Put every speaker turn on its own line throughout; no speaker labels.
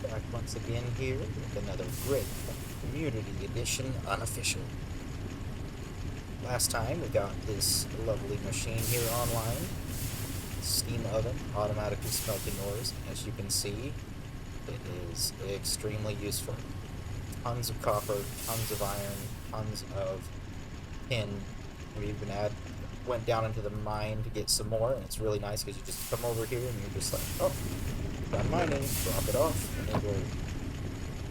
Back once again here with another Gregtech Community Edition Unofficial. Last time we got this lovely machine here online. Steam oven, automatically smelting ores. As you can see, it is extremely useful. Tons of copper, tons of iron, tons of tin. We even went down into the mine to get some more, and it's really nice because you just come over here and you're just like, oh, done mining, drop it off, and it will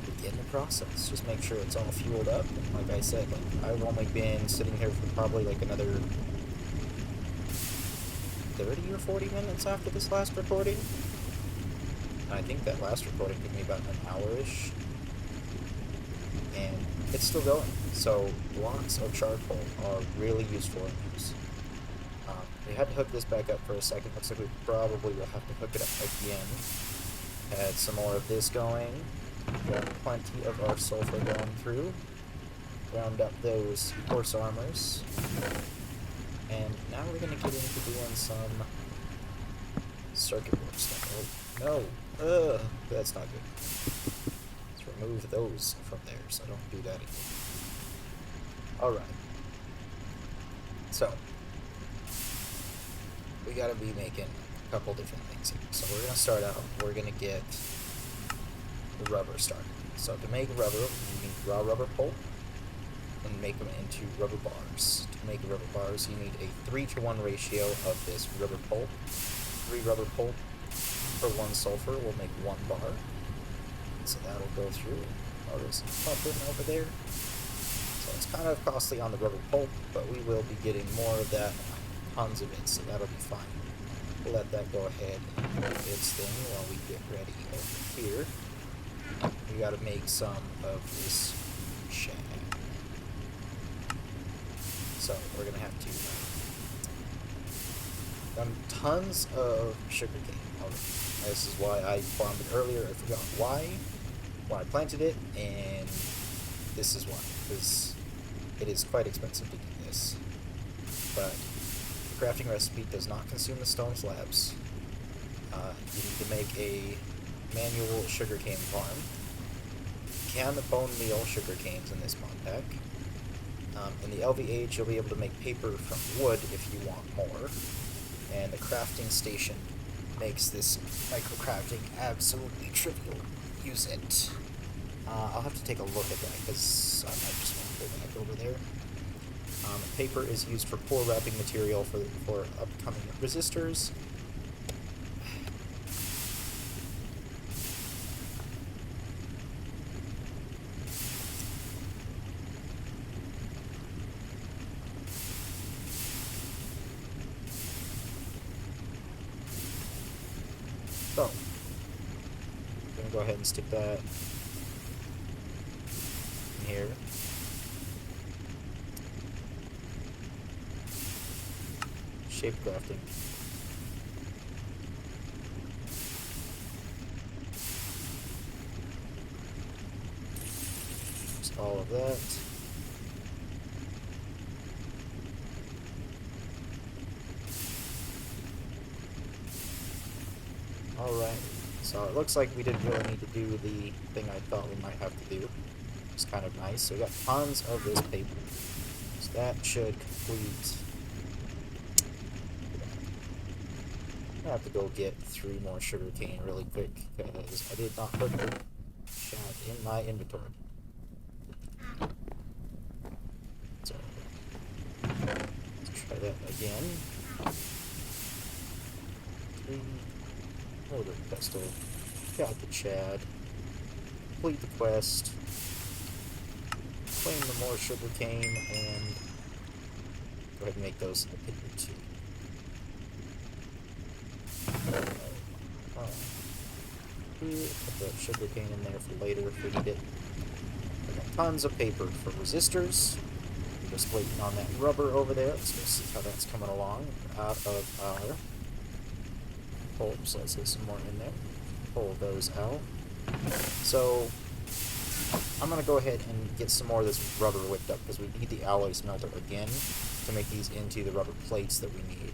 begin the process. Just make sure it's all fueled up, and like I said, I've only been sitting here for probably like another 30 or 40 minutes after this last recording. And I think that last recording took me about an hour-ish, and it's still going. So blocks of charcoal are really useful in this. We had to hook this back up for a second. Looks like we probably will have to hook it up again. Had some more of this going. Got plenty of our sulfur going through. Round up those horse armors. And now we're going to get into doing some circuit board stuff. Oh, no. That's not good. Let's remove those from there so I don't do that again. Alright. So, we gotta be making a couple different things here. So we're gonna start out, we're gonna get the rubber started. So to make rubber, you need raw rubber pulp and make them into rubber bars. To make rubber bars, you need a 3-to-1 ratio of this rubber pulp. 3 rubber pulp for 1 sulfur will make 1 bar. So that'll go through. Notice pumping over there. So it's kind of costly on the rubber pulp, but we will be getting more of that. Tons of it, so that'll be fine. We'll let that go ahead and do its thing while we get ready over here. We gotta make some of this shag. So we're gonna have to tons of sugar cane already. This is why I farmed it earlier. I forgot why I planted it, and this is why, because it is quite expensive to do this. But the crafting recipe does not consume the stone slabs. You need to make a manual sugarcane farm. You can bone meal sugar canes in this mod pack. In the LVH, you'll be able to make paper from wood if you want more. And the crafting station makes this microcrafting absolutely trivial. Use it. I'll have to take a look at that because I might just want to go back over there. Paper is used for pour wrapping material for upcoming resistors. So, I'm going to go ahead and stick that in here. Shape crafting. Just all of that. Alright, so it looks like we didn't really need to do the thing I thought we might have to do. It's kind of nice. So we got tons of this paper. So that should complete. I have to go get 3 more sugarcane really quick because I did not put the shad in my inventory. So let's try that again. 3. Oh, the pestle. Got the chad. Complete the quest. Claim the more sugarcane and go ahead and make those into paper too. Put the sugar cane in there for later if we need it. We got tons of paper for resistors. We're just waiting on that rubber over there. Let's go see how that's coming along. Out of our pulps. Let's get some more in there. Pull those out. So I'm going to go ahead and get some more of this rubber whipped up because we need the alloy smelter again to make these into the rubber plates that we need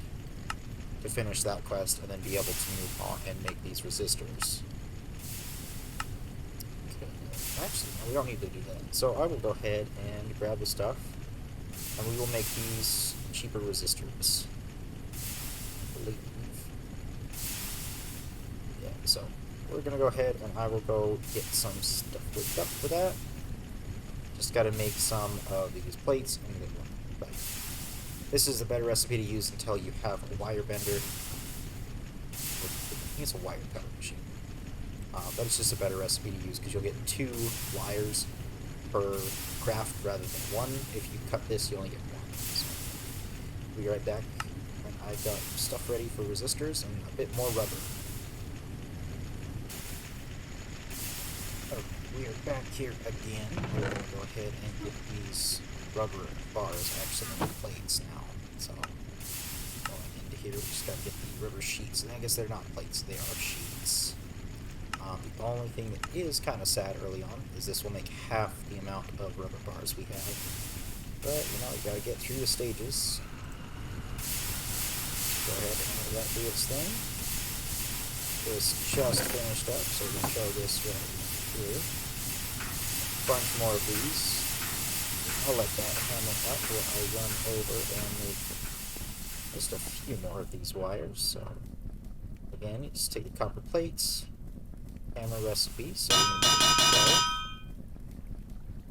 to finish that quest and then be able to move on and make these resistors. Actually, no, we don't need to do that. So I will go ahead and grab the stuff, and we will make these cheaper resistors. I believe. Yeah, so we're gonna go ahead and I will go get some stuff whipped up for that. Just gotta make some of these plates and get one. But this is the better recipe to use until you have a wire bender. I think it's a wire cutter machine. But it's just a better recipe to use because you'll get 2 wires per craft rather than 1. If you cut this, you only get 1. So we'll be right back. And I've got stuff ready for resistors and a bit more rubber. Okay, we are back here again. We're going to go ahead and get these rubber bars, actually on plates now. So going into here, we just got to get the rubber sheets. And I guess they're not plates, they are sheets. The only thing that is kind of sad early on is this will make half the amount of rubber bars we have. But, you know, you gotta get through the stages. Go ahead and let that do its thing. This just finished up, so we can show this right here. Bunch more of these. I'll let that hammer up while I run over and make just a few more of these wires. So, again, you just take the copper plates. Hammer recipe, so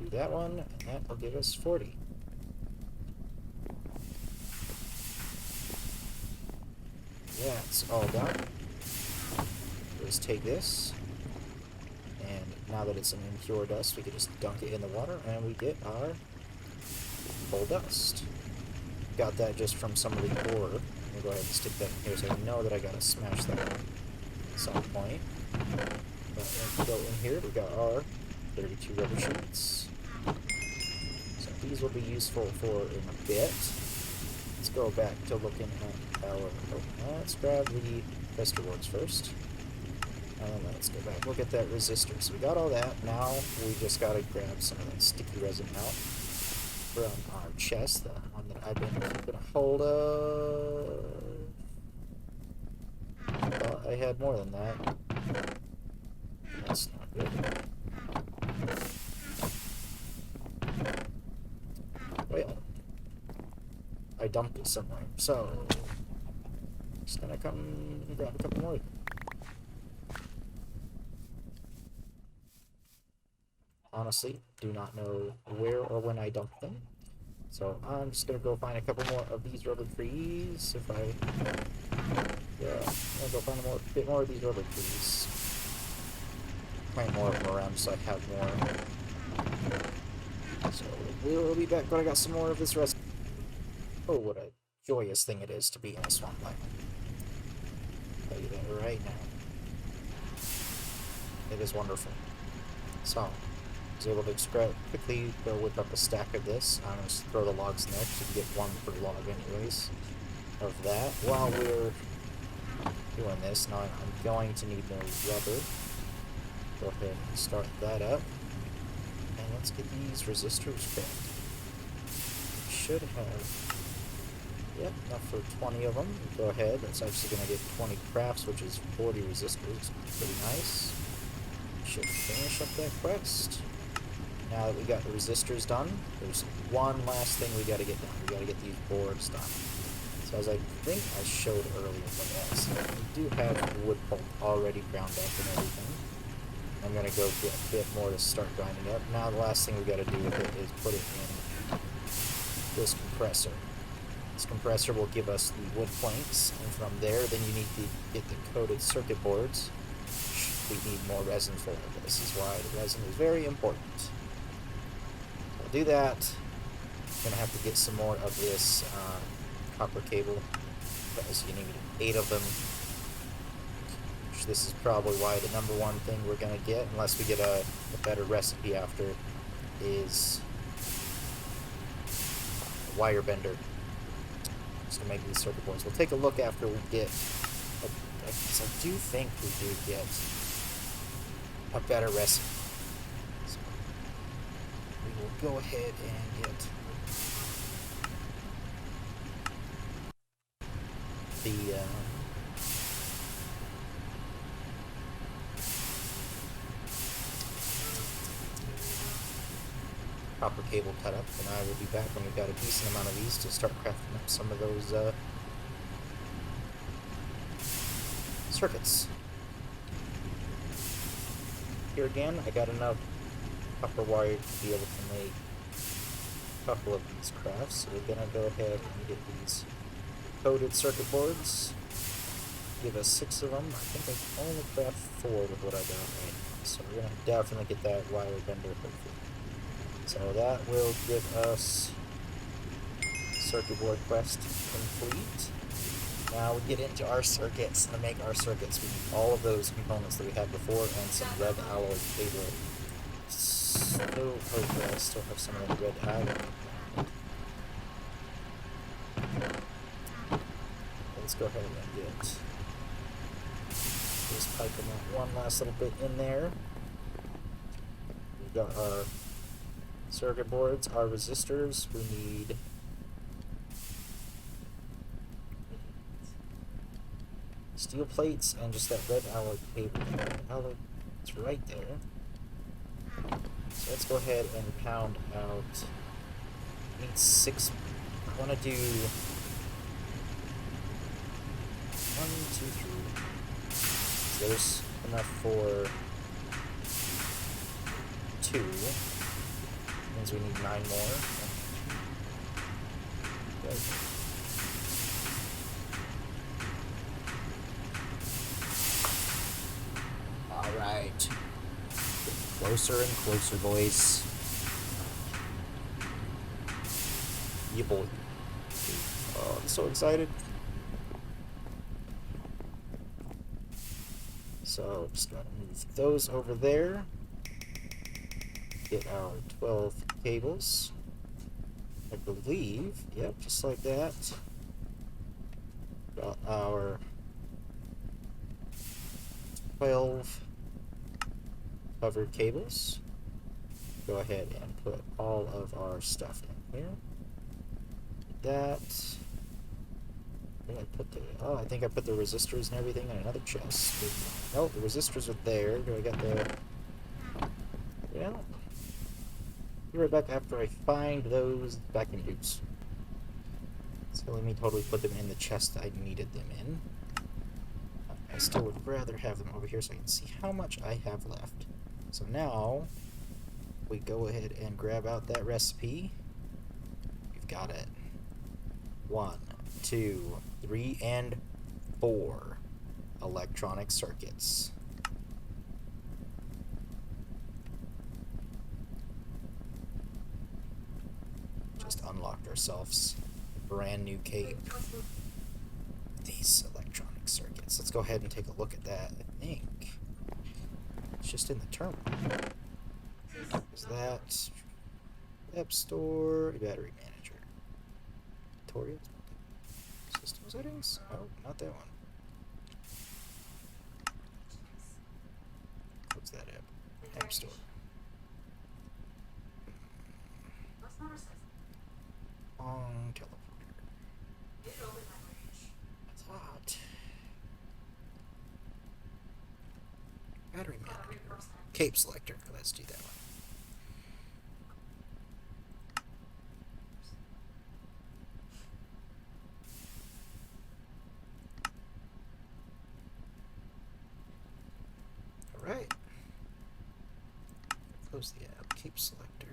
do that one, and that will give us 40. That's all done. Just take this, and now that it's an impure dust, we can just dunk it in the water, and we get our full dust. Got that just from some of the ore. I'm gonna go ahead and stick that in here, so I know that I gotta smash that at some point. But go in here, we got our 32 rubber sheets. So these will be useful for in a bit. Let's go back to looking at our... let's grab the tester boards first. And then let's go back, look at that resistor. So we got all that. Now we just gotta grab some of that sticky resin out from our chest, the one that I've been keeping a hold of. I thought I had more than that. That's not good. Well, I dumped it somewhere, so just gonna come and grab a couple more. Honestly, do not know where or when I dumped them, so I'm just gonna go find a couple more of these rubber trees. I'm gonna go find a bit more of these rubber trees. Plant more of them around so I have more. So we'll be back when I got some more of this recipe. Oh, what a joyous thing it is to be in a swamp biome. I'll tell you that right now. It is wonderful. So, I was able to quickly go whip up a stack of this. I'm going to throw the logs in there because you can get 1 per log anyways of that. While we're doing this, now I'm going to need more rubber. Go ahead and start that up. And let's get these resistors crafted. Should have, yep, enough for 20 of them. Go ahead, that's actually going to get 20 crafts, which is 40 resistors. Pretty nice. Should finish up that quest. Now that we got the resistors done, there's one last thing we got to get done. We got to get these boards done. So as I think I showed earlier, we do have wood pulp already ground up and everything. I'm going to go get a bit more to start grinding up. Now the last thing we got to do with it is put it in this compressor. This compressor will give us the wood planks, and from there then you need to get the coated circuit boards. We need more resin for it. This is why the resin is very important. I'll do that. I'm going to have to get some more of this copper cable, because you need 8 of them. This is probably why the number one thing we're going to get, unless we get a better recipe after, is a wire bender. Just to make these circuit boards. We'll take a look after we get, because I do think we do get a better recipe. So we will go ahead and get the copper cable cut up, and I will be back when we've got a decent amount of these to start crafting up some of those circuits. Here again, I got enough copper wire to be able to make a couple of these crafts, so we're gonna go ahead and get these coated circuit boards. Give us 6 of them. I think I can only craft 4 with what I got right now, so we're gonna definitely get that wire bender hopefully. So that will give us circuit board quest complete. Now we get into our circuits. To make our circuits, we need all of those components that we had before and some red alloy cable. So hopefully I still have some of the red alloy. Let's go ahead and get this pipe in that one last little bit in there. We've got our circuit boards, our resistors. We need steel plates and just that red alloy cable. Alloy, it's right there. So let's go ahead and pound out. We need 6. I want to do 1, 2, 3. So there's enough for 2. Means we need 9 more. Okay. Alright. Closer and closer, boys. Yeah, boy. Oh, I'm so excited. So, just gonna move those over there. Get our 12 cables. I believe, yep, just like that. Got our 12 covered cables. Go ahead and put all of our stuff in here. That. I think I put the resistors and everything in another chest. No, the resistors are there. Do I got the? Yeah. Be right back after I find those back in use. So let me totally put them in the chest I needed them in. I still would rather have them over here so I can see how much I have left. So now we go ahead and grab out that recipe. We've got it. 1, 2, 3, and 4 electronic circuits. Just unlocked ourselves a brand new cape. These electronic circuits. Let's go ahead and take a look at that. I think it's just in the terminal. Is that App Store, Battery Manager, tutorials, system settings? Oh, not that one. What's that app? App Store. On teleporter. That's hot. Battery Manager. Cape Selector. Let's do that one. Alright. Close the app. Cape Selector.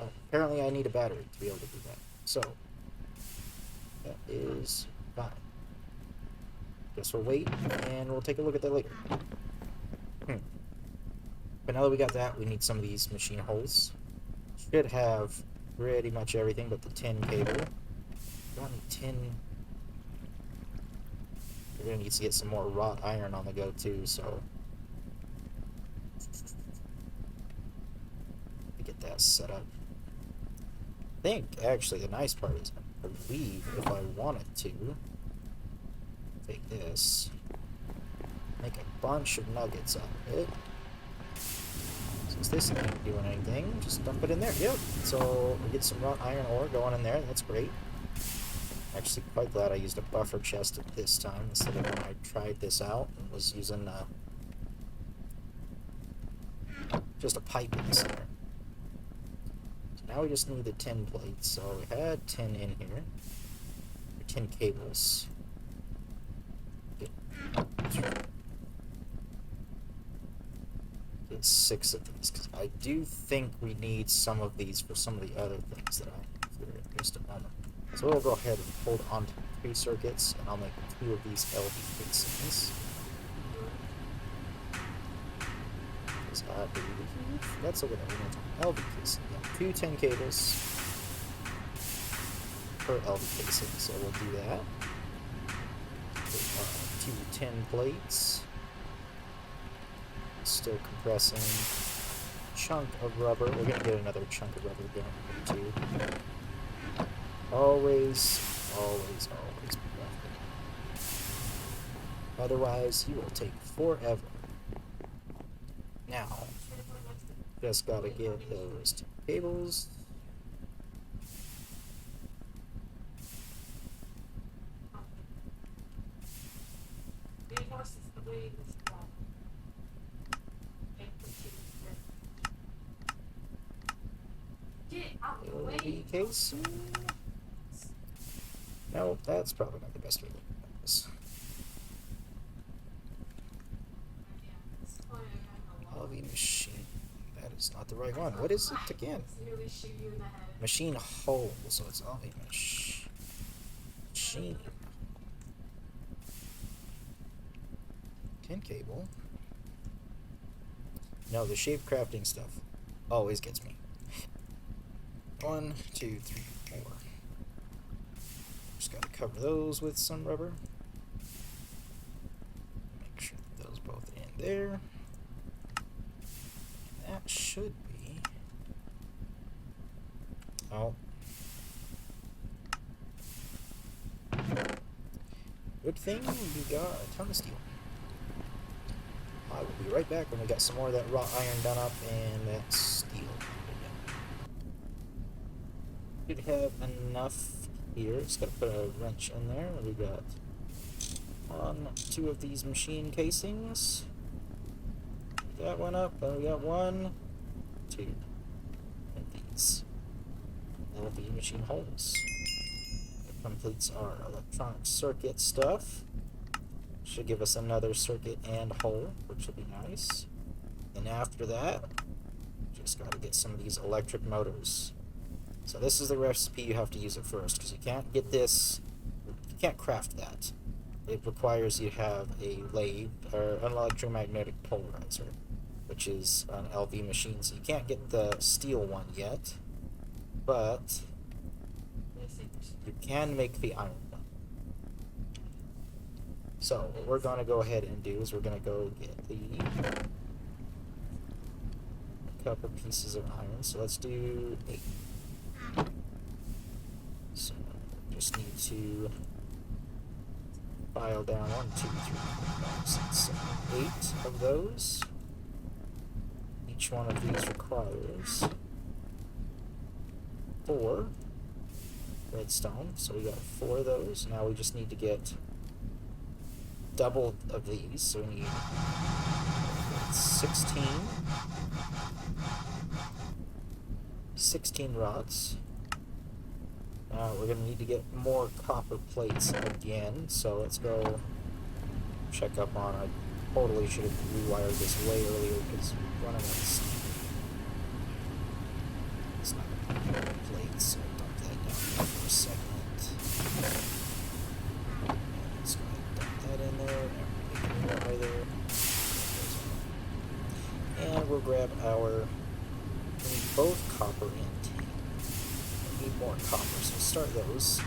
Oh, apparently I need a battery to be able to do that. So, that is fine. Guess we'll wait, and we'll take a look at that later. But now that we got that, we need some of these machine holes. Should have pretty much everything but the tin cable. Don't need tin. We're gonna need to get some more wrought iron on the go too, so get that set up. I think actually the nice part is I believe if I wanted to take this, make a bunch of nuggets out of it. Since this ain't doing anything, just dump it in there. Yep. So we get some wrought iron ore going in there. That's great. Actually, quite glad I used a buffer chest at this time instead of when I tried this out and was using just a pipe in the center. Now we just need the 10 plates. So we had 10 in here. 10 cables. Get 6 of these, because I do think we need some of these for some of the other things that I have here in just a moment. So we'll go ahead and hold on to 3 circuits, and I'll make 2 of these LV casings. Because I believe that's a good LV casing. Yeah, 2 10 cables per LV casing, so we'll do that. 2 10 plates. Still compressing. Chunk of rubber. We're gonna get another chunk of rubber going here too. Always be crafting. Otherwise, you will take forever. Now, just gotta get those 2 cables. Case. No, that's probably not the best way to look at this. LV machine. That is not the right one. What is it again? Machine hole. So it's LV machine. 10 cable. No, the shape crafting stuff always gets me. 1, 2, 3, 4. Just gotta cover those with some rubber. Make sure that those both in there. That should be. Oh. Good thing we got a ton of steel. I will be right back when we got some more of that raw iron done up and that steel. Should have enough here. Just gotta put a wrench in there. We got 1, 2 of these machine casings. That one up, and we got 1, 2, and these LV machine holes. That completes our electronic circuit stuff. Should give us another circuit and hole, which will be nice. And after that, just gotta get some of these electric motors. So this is the recipe you have to use it first, because you can't get this, you can't craft that. It requires you have a lathe, or an electromagnetic polarizer, which is an LV machine. So you can't get the steel one yet, but you can make the iron one. So what we're going to go ahead and do is we're going to go get a couple pieces of iron. So let's do 8. So just need to file down 1, 2, 3, 4, 5, 6, 7, 8 of those. Each one of these requires 4 redstone, so we got 4 of those. Now we just need to get double of these, so we need 16 rods. Now we're going to need to get more copper plates again, so let's go check up on it. I totally should have rewired this way earlier because we're running out of steam. It's not going to be plates, so dump that down for a second. And let's go ahead and dump that in there. And we'll right there. And we'll grab our, we need both copper and tin. We need more copper, so we'll start those.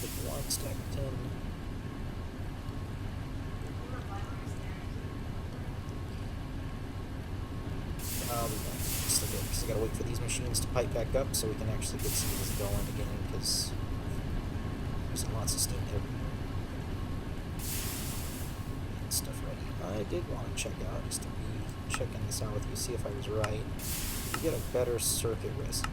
Pick 1 stack of tin. Because I gotta wait for these machines to pipe back up so we can actually get some of this going again, because there's lots of steam everywhere. Stuff ready. I did want to check out, just to be checking this out with you, see if I was right. To get a better circuit recipe.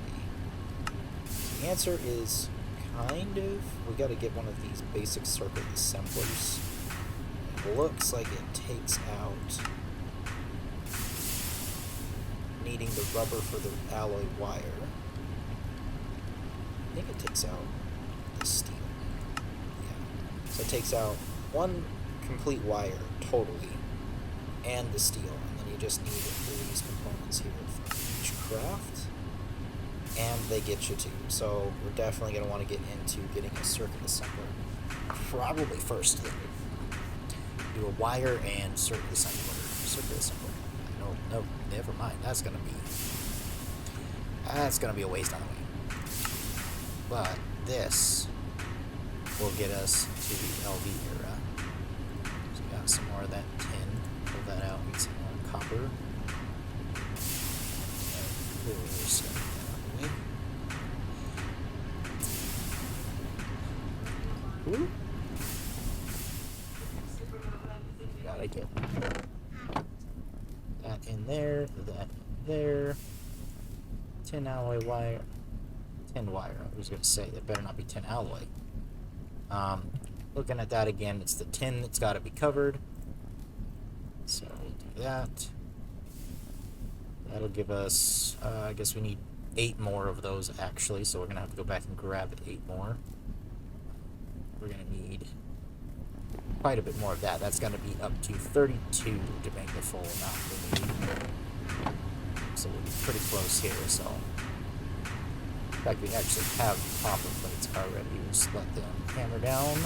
The answer is kind of, we got to get one of these basic circuit assemblers. looks like it takes out needing the rubber for the alloy wire. I think it takes out the steel. Yeah. So it takes out one complete wire totally and the steel, and then you just need these components here for each craft, and they get you too. So we're definitely going to want to get into getting a circuit assembler. Probably first thing. Do a wire and circuit assembler. No, never mind. That's gonna be a waste on the way. But this will get us to the LV era. So we got some more of that tin. Pull that out. Get some more copper. Ooh. Gotta get that in there, that in there. Tin alloy wire. Tin wire, I was gonna say, that better not be tin alloy. Looking at that again, it's the tin that's gotta be covered. So we'll do that. That'll give us, I guess we need 8 more of those actually, so we're gonna have to go back and grab 8 more. We're gonna need quite a bit more of that. That's going to be up to 32 to make the full amount we need. So we'll be pretty close here. So, in fact, we actually have copper plates already. We'll just let them hammer down.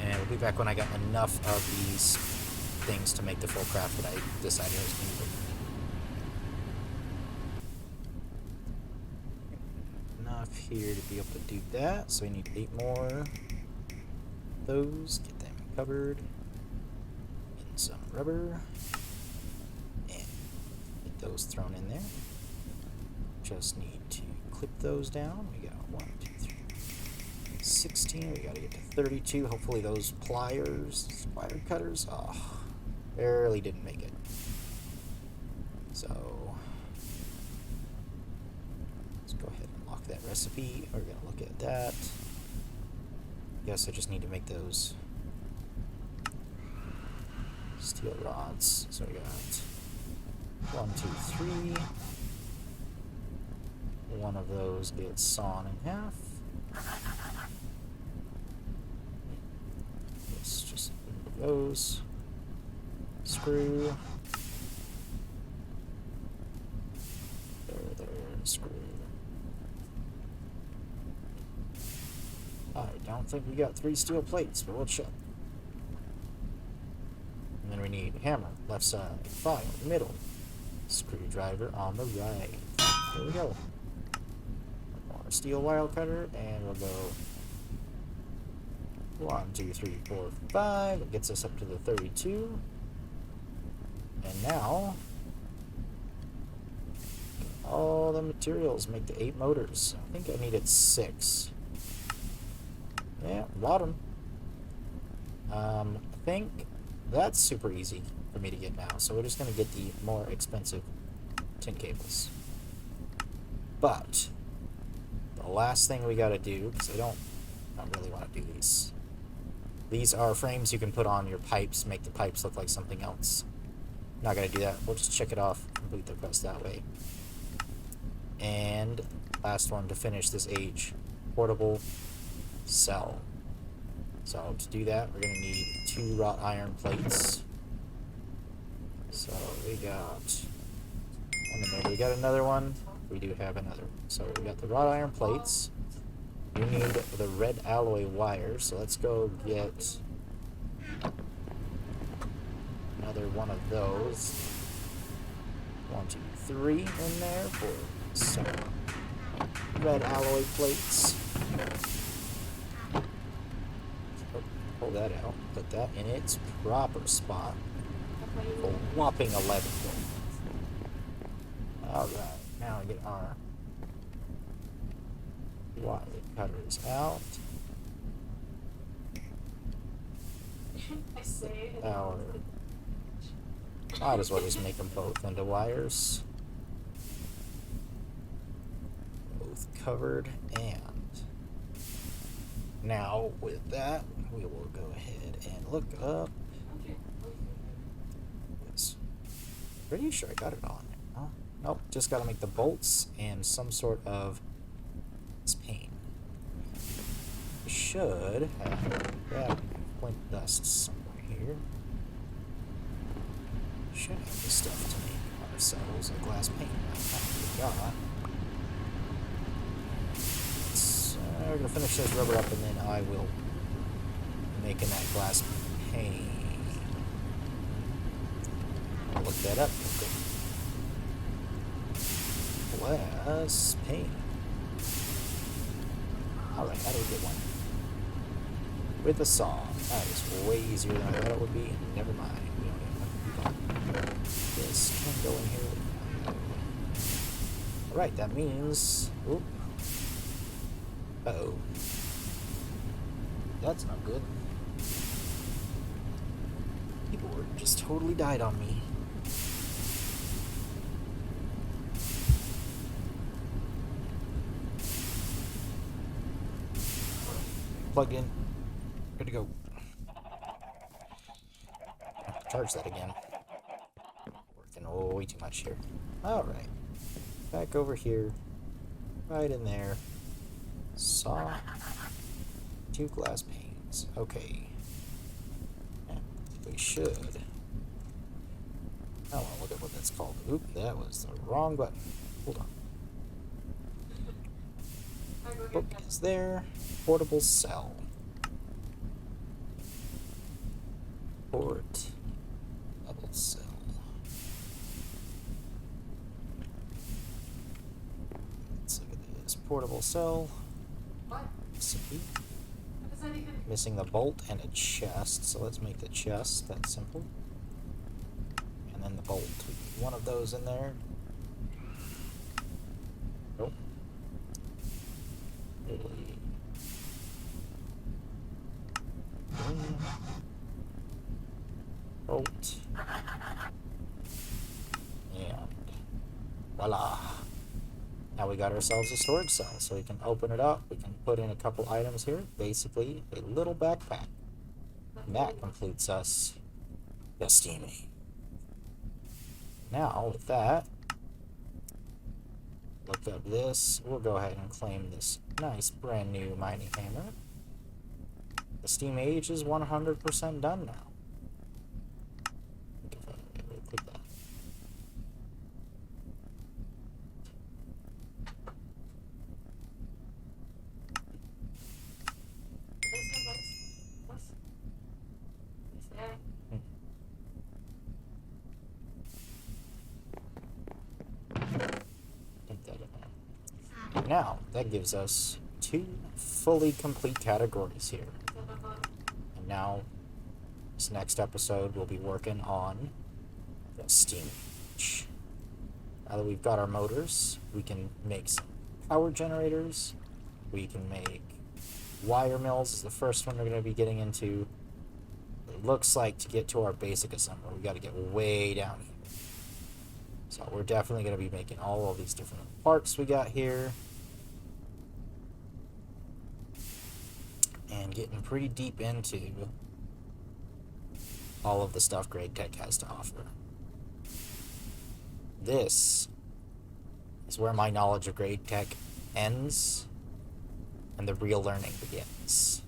And we'll be back when I got enough of these things to make the full craft that I decided I was going to do. Here to be able to do that, so we need 8 more of those. Get them covered in some rubber and get those thrown in there. Just need to clip those down. We got 1, 2, 3, 16. We got to get to 32. Hopefully those pliers, wire cutters, barely didn't make it. So go ahead and lock that recipe. We're going to look at that. Guess I just need to make those steel rods. So we got 1, 2, 3. One of those gets sawn in half. Let's just move those. Screw. There, screw. I don't think we got 3 steel plates, but we'll check. And then we need hammer, left side, file, middle, screwdriver on the right. There we go. One more steel wire cutter, and we'll go 1, 2, 3, 4, 5. It gets us up to the 32. And now, all the materials make the 8 motors. I think I needed 6. Yeah, bottom. I think that's super easy for me to get now. So we're just going to get the more expensive tin cables. But the last thing we got to do, because I don't really want to do these. These are frames you can put on your pipes, make the pipes look like something else. Not going to do that. We'll just check it off, complete the quest that way. And last one to finish this age, portable cell. So to do that, we're going to need 2 wrought iron plates. So we got one in there. We got another one. We do have another one. So we got the wrought iron plates. We need the red alloy wire. So let's go get another one of those. 1, 2, 3 in there for some red alloy plates. Pull that out, put that in its proper spot. A whopping 11. Alright, now we get our wire cutters out. Might as well just make them both into wires. Both covered, and Now, with that, we will go ahead and look up this. Pretty sure I got it on. Huh? Nope, just gotta make the bolts and some sort of pane. Should have flint dust somewhere here. Should have the stuff to make ourselves a glass pane. We got. We're gonna finish this rubber up and then I will making that glass pane. I'll look that up. Okay. Glass pane. Alright, how do we get one? With a saw. That is way easier than I thought it would be. Never mind. We don't even have to do this. Can go in here. Alright, that means. Oop. Uh-oh. That's not good. People were just totally died on me. Plugged in. Good to go. Charge that again. Working way too much here. Alright. Back over here. Right in there. Saw. 2 glass panes. Okay. And we should. I want to look at what that's called. Oop, that was the wrong button. Hold on. Book is there. Portable cell. Portable cell. Let's look at this. Portable cell. See? Missing the bolt and a chest, so let's make the chest. That's simple. And then the bolt. We need one of those in there. Nope. Bolt. And voila. Now we got ourselves a storage cell, so we can open it up. We can put in a couple items here. Basically, a little backpack. And that completes us the steamy. Now, with that, look up this. We'll go ahead and claim this nice brand new mining hammer. The steam age is 100% done now. Click that. Now, that gives us 2 fully complete categories here. And now, this next episode, we'll be working on the steam age. Now that we've got our motors, we can make some power generators. We can make wire mills is the first one we're going to be getting into. It looks like to get to our basic assembly, we got to get way down here. So we're definitely going to be making all of these different parts we got here. And getting pretty deep into all of the stuff Gregtech has to offer. This is where my knowledge of Gregtech ends and the real learning begins.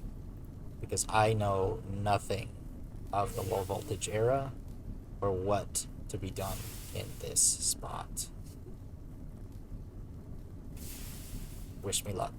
Because I know nothing of the low voltage era or what to be done in this spot. Wish me luck.